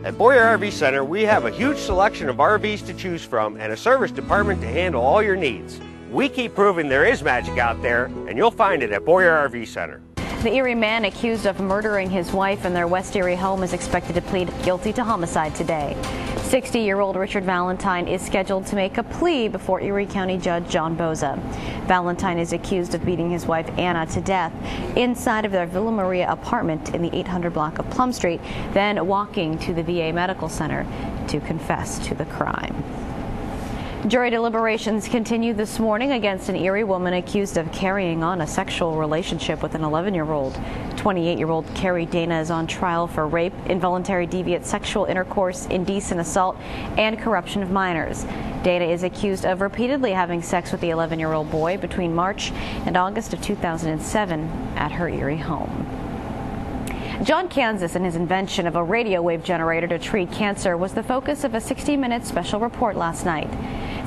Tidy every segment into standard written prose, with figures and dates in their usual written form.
At Boyer RV Center, we have a huge selection of RVs to choose from and a service department to handle all your needs. We keep proving there is magic out there, and you'll find it at Boyer RV Center. The Erie man accused of murdering his wife in their West Erie home is expected to plead guilty to homicide today. 60-year-old Richard Valentine is scheduled to make a plea before Erie County Judge John Boza. Valentine is accused of beating his wife Anna to death inside of their Villa Maria apartment in the 800 block of Plum Street, then walking to the VA Medical Center to confess to the crime. Jury deliberations continue this morning against an Erie woman accused of carrying on a sexual relationship with an 11-year-old. 28-year-old Carrie Dana is on trial for rape, involuntary deviant sexual intercourse, indecent assault, and corruption of minors. Dana is accused of repeatedly having sex with the 11-year-old boy between March and August of 2007 at her Erie home. John Kansas and his invention of a radio wave generator to treat cancer was the focus of a 60 Minutes special report last night.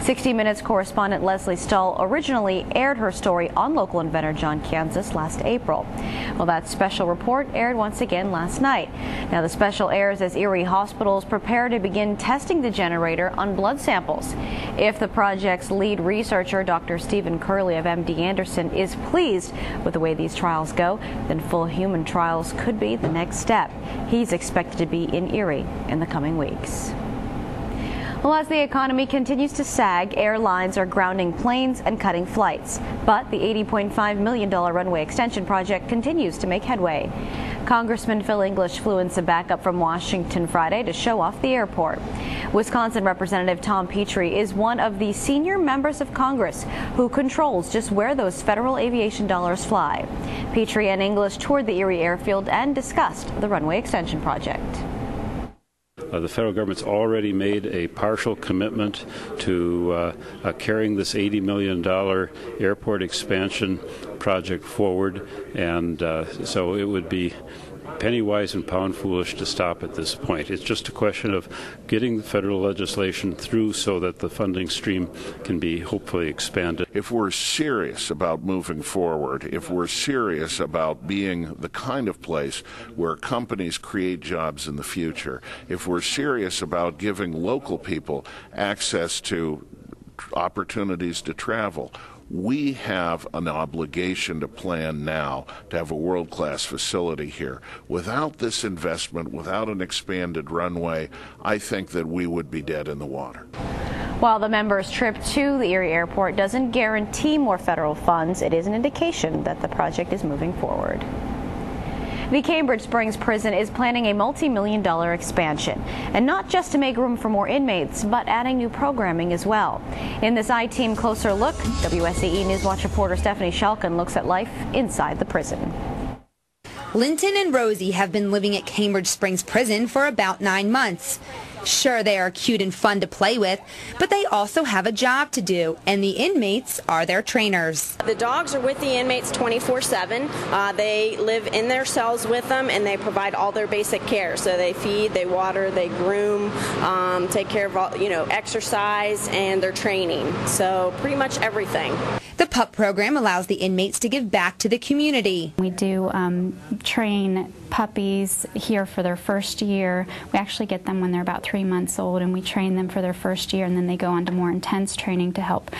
60 Minutes correspondent Leslie Stahl originally aired her story on local inventor John Kansas last April. Well, that special report aired once again last night. Now, the special airs as Erie hospitals prepare to begin testing the generator on blood samples. If the project's lead researcher, Dr. Stephen Curley of MD Anderson, is pleased with the way these trials go, then full human trials could be the next step. He's expected to be in Erie in the coming weeks. Well, as the economy continues to sag, airlines are grounding planes and cutting flights. But the $80.5 million runway extension project continues to make headway. Congressman Phil English flew in some backup from Washington Friday to show off the airport. Wisconsin Representative Tom Petrie is one of the senior members of Congress who controls just where those federal aviation dollars fly. Petrie and English toured the Erie airfield and discussed the runway extension project. The federal government's already made a partial commitment to carrying this $80 million airport expansion project forward, and so it would be penny wise and pound foolish to stop at this point. It's just a question of getting the federal legislation through so that the funding stream can be hopefully expanded. If we're serious about moving forward, if we're serious about being the kind of place where companies create jobs in the future, if we're serious about giving local people access to opportunities to travel, we have an obligation to plan now to have a world-class facility here. Without this investment, without an expanded runway, I think that we would be dead in the water. While the members' trip to the Erie Airport doesn't guarantee more federal funds, it is an indication that the project is moving forward. The Cambridge Springs prison is planning a multi-million-dollar expansion, and not just to make room for more inmates, but adding new programming as well. In this I-Team Closer Look, WSEE Newswatch reporter Stephanie Shelkin looks at life inside the prison. Linton and Rosie have been living at Cambridge Springs Prison for about 9 months. Sure, they are cute and fun to play with, but they also have a job to do, and the inmates are their trainers. The dogs are with the inmates 24/7. They live in their cells with them, and they provide all their basic care. So they feed, they water, they groom, take care of all, exercise, and their training. So pretty much everything. The PUP program allows the inmates to give back to the community. We do train puppies here for their first year. We actually get them when they're about 3 months old, and we train them for their first year, and then they go on to more intense training to help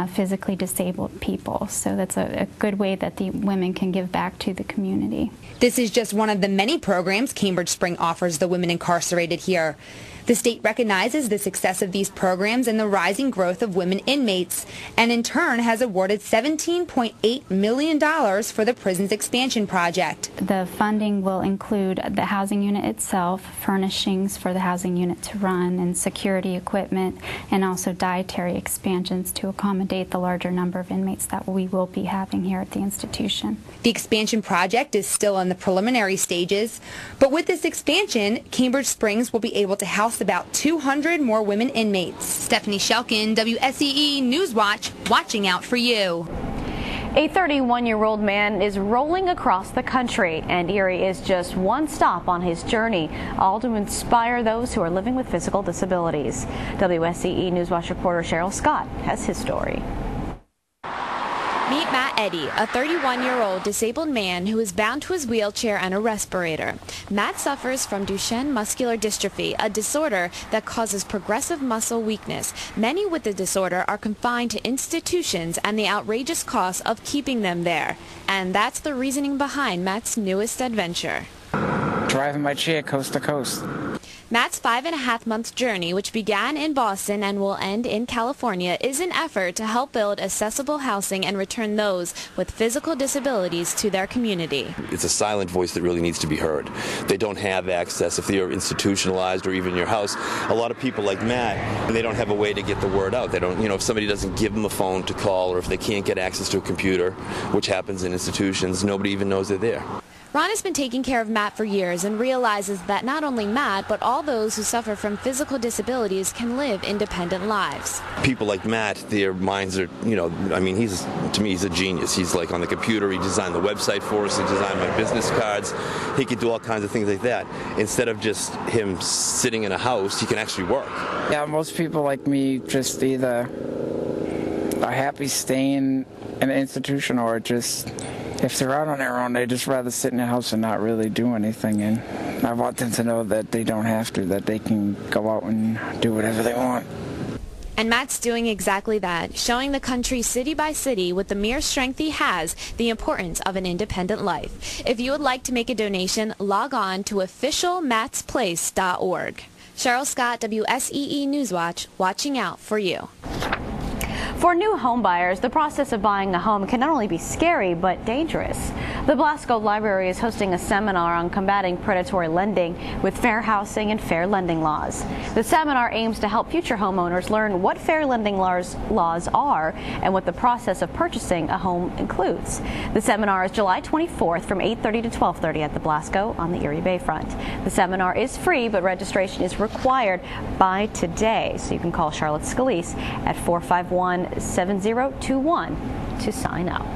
physically disabled people. So that's a good way that the women can give back to the community. This is just one of the many programs Cambridge Springs offers the women incarcerated here. The state recognizes the success of these programs and the rising growth of women inmates, and in turn has awarded $17.8 million for the prison's expansion project. The funding will include the housing unit itself, furnishings for the housing unit to run, and security equipment, and also dietary expansions to accommodate the larger number of inmates that we will be having here at the institution. The expansion project is still in the preliminary stages, but with this expansion, Cambridge Springs will be able to house about 200 more women inmates. Stephanie Shelkin, WSEE Newswatch, watching out for you. A 31-year-old man is rolling across the country, and Erie is just one stop on his journey, all to inspire those who are living with physical disabilities. WSEE Newswatch reporter Cheryl Scott has his story. Meet Matt Eddy, a 31-year-old disabled man who is bound to his wheelchair and a respirator. Matt suffers from Duchenne muscular dystrophy, a disorder that causes progressive muscle weakness. Many with the disorder are confined to institutions and the outrageous cost of keeping them there. And that's the reasoning behind Matt's newest adventure. Driving my chair coast to coast. Matt's 5.5-month journey, which began in Boston and will end in California, is an effort to help build accessible housing and return those with physical disabilities to their community. It's a silent voice that really needs to be heard. They don't have access. If they are institutionalized or even your house, a lot of people like Matt, they don't have a way to get the word out. They don't, if somebody doesn't give them a phone to call, or if they can't get access to a computer, which happens in institutions, nobody even knows they're there. Ron has been taking care of Matt for years and realizes that not only Matt, but all those who suffer from physical disabilities can live independent lives. People like Matt, their minds are, to me, he's a genius. He's like on the computer. He designed the website for us. He designed my business cards. He could do all kinds of things like that. Instead of just him sitting in a house, he can actually work. Yeah, most people like me just either are happy staying in an institution or just... if they're out on their own, they just rather sit in the house and not really do anything. And I want them to know that they don't have to, that they can go out and do whatever they want. And Matt's doing exactly that, showing the country city by city with the mere strength he has, the importance of an independent life. If you would like to make a donation, log on to officialmattsplace.org. Cheryl Scott, WSEE Newswatch, watching out for you. For new home buyers, the process of buying a home can not only be scary, but dangerous. The Blasco Library is hosting a seminar on combating predatory lending with fair housing and fair lending laws. The seminar aims to help future homeowners learn what fair lending laws are and what the process of purchasing a home includes. The seminar is July 24th from 8:30 to 12:30 at the Blasco on the Erie Bayfront. The seminar is free, but registration is required by today, so you can call Charlotte Scalise at 451-7021 to sign up.